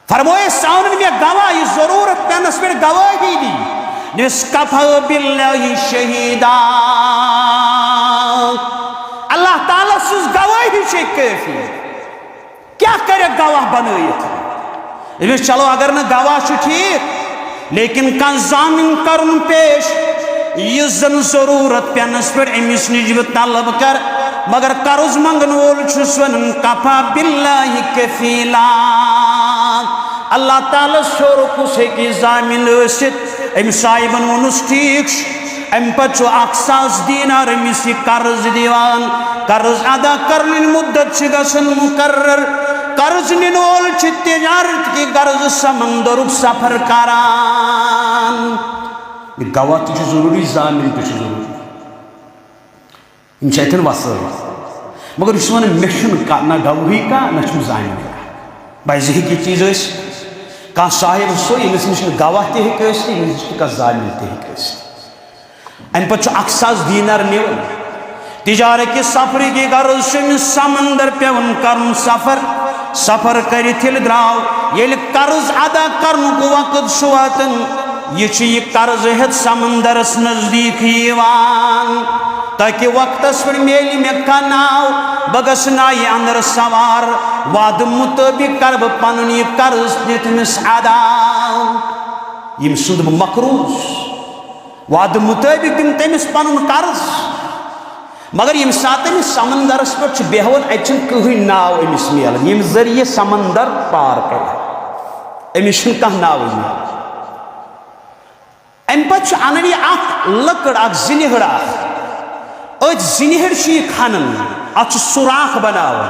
Speaker 1: फरमोए साउन में गवाह यह जरूरत पेनस पे गवाही दी निस्कफा बिल्लाहि शहीदा अल्लाह ताला सुज गवाही से काफी क्या करे गवाह बनाइथ चलो अगर न गवाह ठीक लेकिन कह जामिन कर पेश यह जन जरूरत पेनस पे अमिस निज तलब कर मगर कर्ज मंगन वोल वन कफा बिल्लाहि कफीला अल्लाह ताला शोरकुस हे जामिन अम साहिबन वनुस ठीक अम पे 100 दीनार अमिस कर्ज दिवान कर्ज अदा करने मुद्दत गसन मुकर्रर कर्ज निन वोल तिजारत की गर्ज समंदर सफर करान गवाह जरूरी जामिन जरूरी वसाइल मगर इस वन मे ना गवही का ना जान भाई जहकी चीज कह साहिब सो यमिस नश गवाह तह जामिल तह अम पे अक्साज दीनार निवन तिजारत के सफर की गर्ज समंदर पेवन कर सफर कर द्राव ये कर्ज अदा कर वक्त वातन यह कर्ज हेत समंदरस नजदीक ताकि वक्तस पे मेल मे कह नाव बह गस नाय अंदर सवार वाद मुताबिक कर बह पन यह कर्ज दितमिस अदा यम सुंद बह मकरूज वाद मुताबिक दिन तमिस पन कर्ज मगर यम सात समंदरस पे बेहवन अत कहीं नाव अमिस मिलान यम जरिए समंदर पार कर अमिस कह नाव मिलान अम पे अन लकड़ जिनहड़ अत जिनहड़ खनन अत सुराख बनावन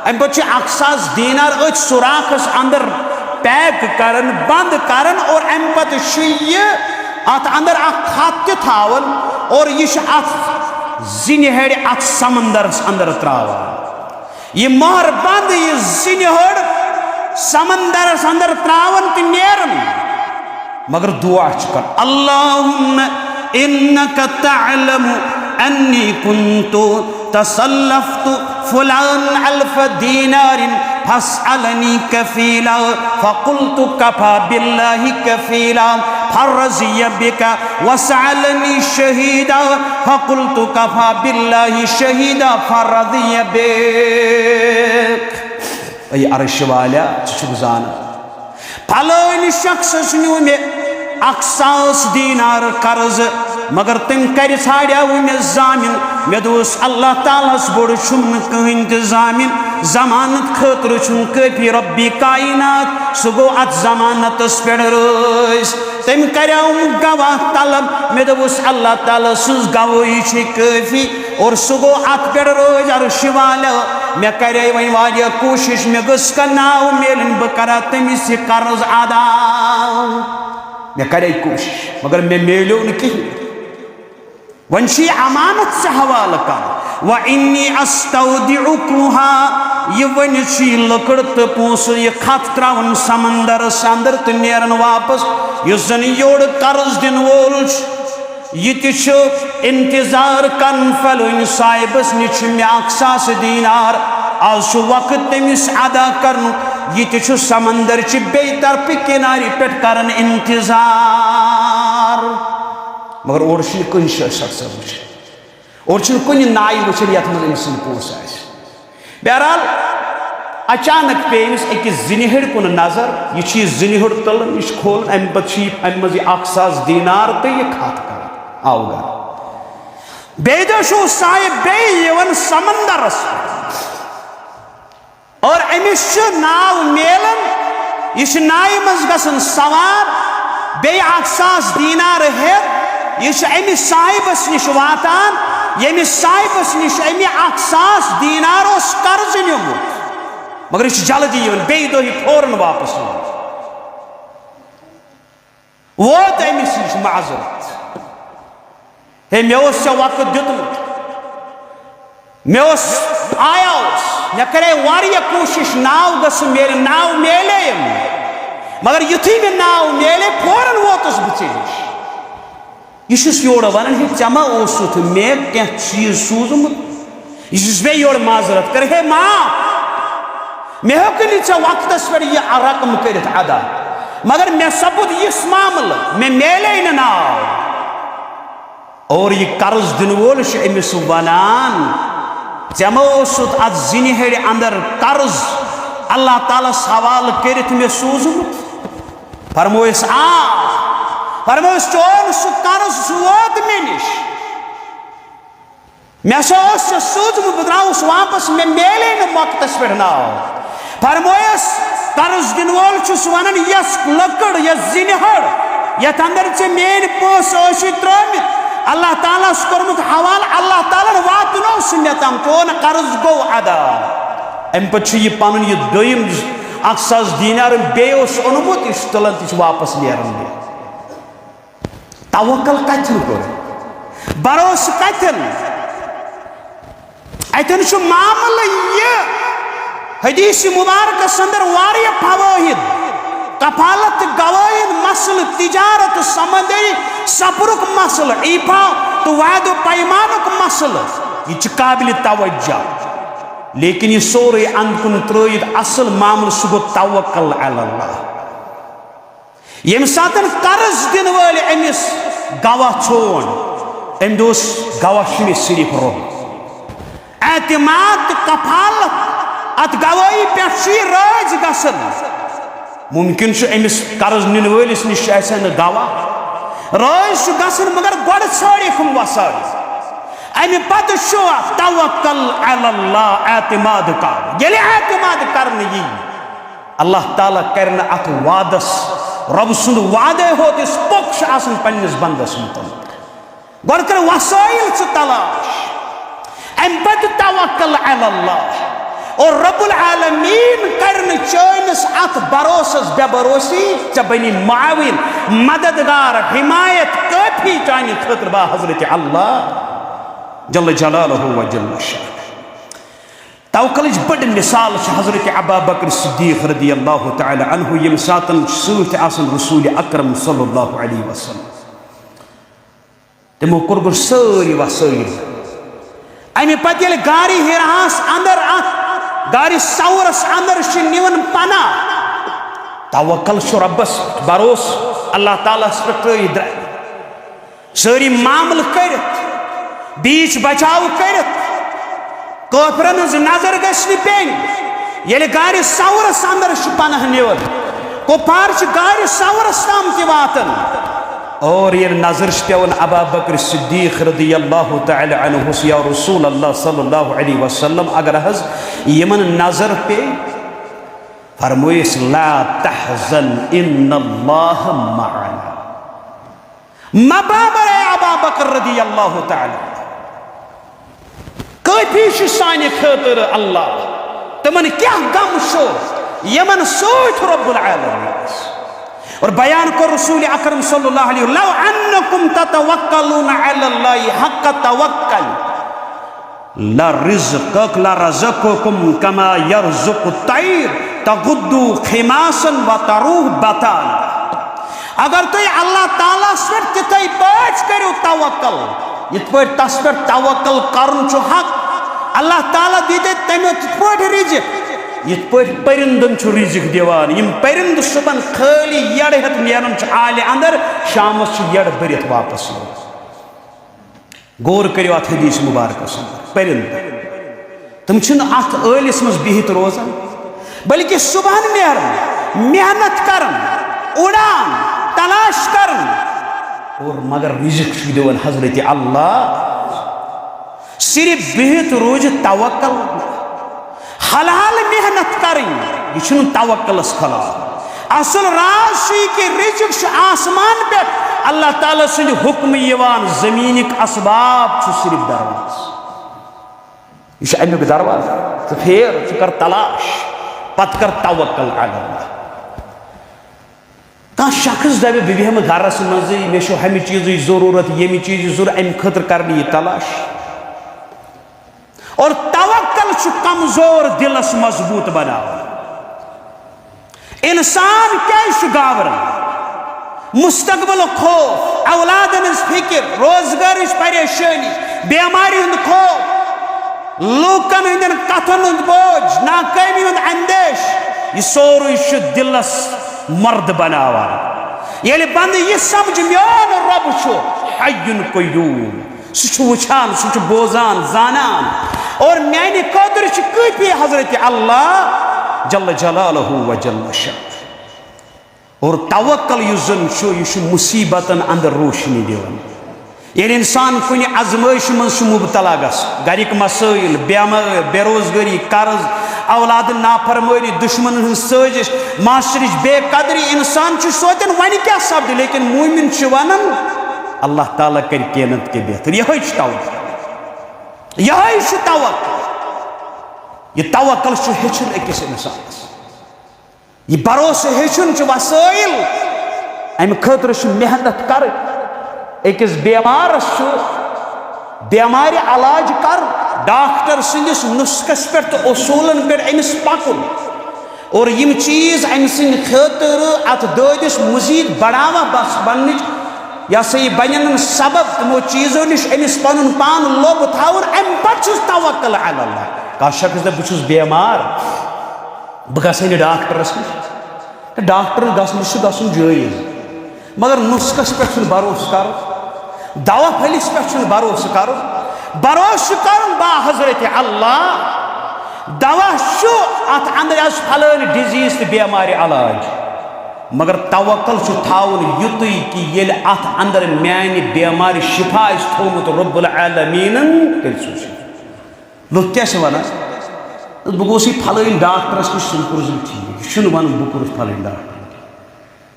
Speaker 1: अम पे अक्साज दीनार अत सुराखस अंदर पैक कर बंद कर और अम पे अत अंदर खत थावन और यह अत जिनहड़ अत समंदरस अंदर त्रावान यह मोहर बंद यह जिनहड़ समंदरस अंदर त्रावन तो नेरन मगर दुआ कर अल्लाहुम्मा इन्नका तअलमु अन्नी कुन्तु तसल्लफ्तु फुलान अल्फ दीनारिन फसअलनी कफीला फकुल्तु कफा बिल्लाहि कफीला फरज़िय बिका वसअलनी शहीदा फकुल्तु कफा बिल्लाहि शहीदा फरज़िय बिक ऐ अर्श वाला जान फलान शख्स न्यू मे 100 दीनार कर्ज मगर तम कर छाड़ा मे जामिन मे दोस अल्लाह तालास बोड़ छुम कहीं तो जामिन जमानत खतर काफी रब्बी कायनात सह गो अत जमानतस पे रोज तम कर गवाह तलब मे दोस अल्लाह ताला सज गवाही काफी और सह गो अत पे रोज अर्श वाला मे कर वन कोशिश मे गस का नाव मिलन बह करा तमिस कर्ज अदा मे कर कोशिश मगर मे मिलो न कहीं वन अमानत से हवाल कर व इन्नी अस्तौदिउकुहा यह वन लकड़ तो पोस यह खत त्रावन समंदरस अंदर तो नेरन वापस इस जन योड़ कर्ज दिन वोल यह इंतजार कर फलन साहिबस निश मे 100 दीनार आज वक्त तमिस अदा कर यह समंदर बे तरफ किनारे पे कर इंतजार मगर और कुन शख्स और कुन नाय वुचन ये अमिस पोस बहरहाल अचानक पे अकिस जिनहड़ कुन नजर यह जिनहड़ तुलन यह खोल अम पे अम मज 100 दीनार तो यह खत कर आव गर बेदो साहिब बे समंदरस और अमिस नाव मेलन यह नाय मज गसन सवार बे 100 दीनार हेत यह अमिस साहिबस निश वातान यमिस साहिबस निश अमि 100 दीनार कर्ज नुमुत मगर यह जल्दी बे दो फौरन वापस वोत अमिस निश माजरत हे मे वक्त दितमुत मे आया मे करे वारिया कोशिश नाव गस मेरे नाव मेले मगर युथी मे नाव मेले फौरन वोतस बचे यह योड़ वन चमा मे क्या चीज सूजमुत यह मे योड़ माजरत कर हे माँ मे हे वक्तस पे यह रकम कर अदा मगर मे सपुद इस मामल मे मेले न नाव और यह कर्ज दिन वोल अमिस वनान चमो अत जिनहड़ अंदर कर्ज अल्लाह ताला सवाल कर मे सूजमुत फरमोस फरमोस चोन सह कर्ज वोत मे निश मे सूजमुत बह द्राउस वापस मे मेले न वक्तस पे नाव फरमोस कर्ज दिन वोल वन यस लकड़ यस जिनहड़ यथ अंदर चे मेन पोस त्रोमित अल्लाह ताला कोर्मुत हवाल अल्लाह ताला वातनो मे तम चोन कर्ज गो अदा अम पे यह पन यह दोयम 100 दीनार बे ओनुमुत यह तुलन तह वापस नेरन तवक्कल कथन कर भरोस कथन अतन मामल ये हदीस मुबारक अंदर वारिया फवाहिद कफालत गवायद मसल तिजारत समंदरी सफरुक मसल ईफा तो वाद पैमानुक मसल यह काबिल तवज्जो लेकिन यह सोरे अंदकुन त्रोयित असल मामल सह गो तवक्कल अल्लाह यम सातन कर्ज दिन वाल अमिस गवाह छोन अम दोस गवाह सिर्फ रोह एतमाद कफालत अत गवाही पे राज गसन मुमकिन अमिस कर्ज nin वलिस निश गवाह राज गसन मगर गोड़ छाड़िक वसाइल अमि पत तवक्कल अल्लाह एतमाद कर ये एतमाद कर यी अल्लाह ताला कर अत वादस रब सुंद वादे होत इस पक्ष आसन पन्निस बंदस मुतल्लिक गोड़ कर वसाइल तलाश अमि पत तवक्कल अल्लाह और रब्बुल आलमीन करन चैनिस अत भरोसस बेभरोसी च बनी माविन मददगार हिमायत काफी चानि खतर बा हजरत अल्लाह जल्ल जलालहु व जल्ल शान तवक्कुल बड़ मिसाल हजरत अबू बकर सिद्दीक रदियल्लाहु तआला अन्हु यम सातन सूत आसन रसूल अकरम सल्लल्लाहु अलैहि वसल्लम तमो कुर्ब सारी वसाइल अमि पत ये गारी हिरास अंदर गारी सवरस अंदर निवन पना तवक्कल रब्बस भरोस अल्लाह ताला पे सारी मामल कर बीच बचाव कर काफिरन नजर गि पेन ये गारी सवरस अंदर पना निवन कुफार गारी सवरस ताम वातन और ये नजर पेवन अबू बकर सिद्दीक रदियल्लाहु तआला अन्हु या रसूल अल्लाह सल्लल्लाहु अलैहि वसल्लम अगर हज यमन नजर पे फरमोइस ला तहजन इन्नल्लाह मअना मबाबर अबू बकर रदियल्लाहु तआला काफी सानि खतर अल्लाह तमन क्या गम शो यमन सोच रब्बुल आलमीन और बयान को रसूल अकरम सल्लल्लाहु अलैहि वसल्लम लव अन्नकुम ततवक्कलूना अलल्लाहि हक्क तवक्कल ला रिज़्क़क ला रज़क़कुम कमा यरज़ुक़ु तैर तगुद्दु खिमासन व तरूह बतान अगर तुम अल्लाह ताला पर तिथै पाठ करो तवक्कल इत पर तस पर तवक्कल करन छु हक अल्लाह ताला दीते तमे तिथ रिज़्क़ इत परिंदन रिज़्क़ दिवान यम परिंद सुबन खाली यड़ हेत नेरन आले अंदर शामस यड़ भरित वापस गौर करो अत हदीस मुबारक परिंद तुम अत आलिस मज बिहित रोजान बल्कि सुबह नेरन मेहनत करन उड़ान तलाश करन और मगर रिज़्क़ दिवान हजरत अल्लाह सिर्फ बिहित रोज तवक्कल हलाल मेहनत करें यह तवक्कलस खिलाफ असल राज कि रिज़्क़ आसमान पे अल्लाह ताला सुंद हुक्म यवान जमीनिक असबाब सिर्फ दरवाज यह अमुक दरवाज तो फेर कर तलाश पत कर तवक्कल अल्लाह कह शख्स दबे बह बेहम गरस मज मे हम चीज जरूरत यम चीज जरूरत अम खतर कर यह तलाश और तवक्कल कमजोर दिलस मजबूत बनाव इंसान क्या गावरन मुस्तकबिल खौफ औलादन फिक्र रोजगार परेशानी बेमारी हूं खौफ लूकन हंदन कथन बोझ नाकामी हूं अंदेश यह सोरे दिलस मर्द बनावान ये बंद यह समझ मोन रब हय्युन क़य्यूम सह वुचान सह बोजान जानान और मैंने कदर काफी हजरत अल्लाह जल्ल जलालहु व जल्ल शान और तवक्कल यह मुसीबतन अंदर रोशनी दिवान ये इंसान कुन आजमाइश मज मुबतला गरिक मसाइल बेरोजगारी कर्ज औलाद नाफरमानी दुश्मन साजिश माशरिच बेकदरी इंसान सोचन वन क्या सपद लेकिन मोमिन वनान अल्लाह ताला कर केनत के बेहतर यह तवक्कल यह तवक्कल हेचुन अकिस इंसानस यह भरोसे हेचुन वसाइल अमि खतर मेहनत कर अकिस बेमारस बेमार इलाज कर डॉक्टर सिंदिस नुस्खस पे तो उसूलन पे अमिस पकुन और यम चीज अम सिंद खतर अत ददिस मजीद बढ़ावा बस बन यह सा यह बन सबब तमो चीजों निश अमिस पन पान लोब थवन अम पे तवक्कल अल्लाह कह शख्स दप बहुत बेमार बह गई डॉक्टरस नश डॉक्टर गसन जायज मगर नुस्खस पे भरोस कर दवा फलिस पे भरोस कर बा हजरत अल्लाह दवा अत अंदर फलान डिजीज तो बेमार इलाज मगर तवक्कल थावन युत कि ये अत अंदर मान बेमार शिफा थोमुत रब्बुल आलमीन लुक क्या वन बह गोस फलान डॉक्टरस नश ठीक वन बह कोर फलान डॉक्टर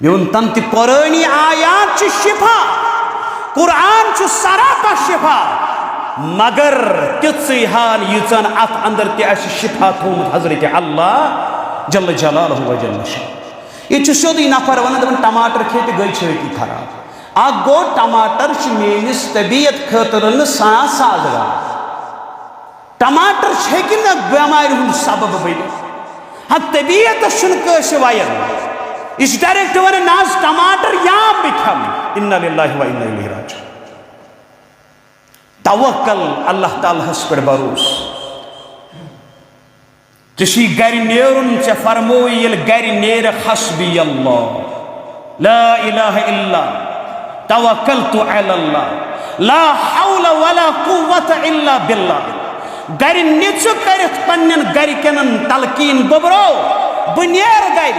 Speaker 1: मे वो तन कुरानी आयात शिफा कुरान सरापा शिफा मगर तिथ्य हाल यीचन अत अंदर तह शिफा थोमुत हजरत अल्लाह जल्ल जलालहु व जल्ल शाह ये सोद नफर वन टमाटर खे तो गई छेती खराब अ गो टमाटर मेनिस तबीयत खतर साजगार टमाटर हेकि न बेमार हुंद सबब बन हाँ तबीयत वायर इस डायरेक्ट वन नाज टमाटर याम बह खम इन्ना लिल्लाहि व इन्ना इलैहि राजिऊन तवक्कल अल्लाह तालास पे भरोस ची गर नेरुन चे फरमो ये गर नेर हस्बी अल्लाह ला इलाहा इल्ला तवक्कलतु अलल्लाह ला हौला वला कुव्वता इल्ला बिल्लाह गर निच करत पन्नन गरकन तलकीन गोबरो बनेर गर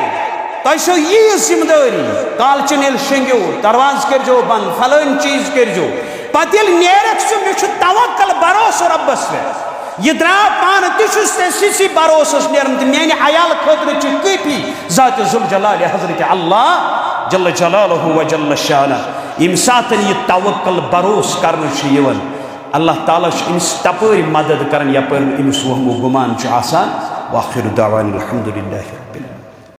Speaker 1: तो यह जिम्मेदारी कालचन शेंगो दरवाज कर बंद फलान चीज कर पे मे तवक्कल भरोस रब्बस पे यह द्राव पान ती भरोस नेरन तो मेन अयाल खतर कफी ज़ात जुल जलाल हजरत अल्लाह जल्ल जलालहु व जल्ल शाना यम सात यह तवक्कल भरोस कर अल्लाह ताला अमिस तपरी मदद कर यपर अमिस वहमो गुमान आसान व आखिर दावाना अल्हम्दुलिल्लाहि रब्बिल आलमीन।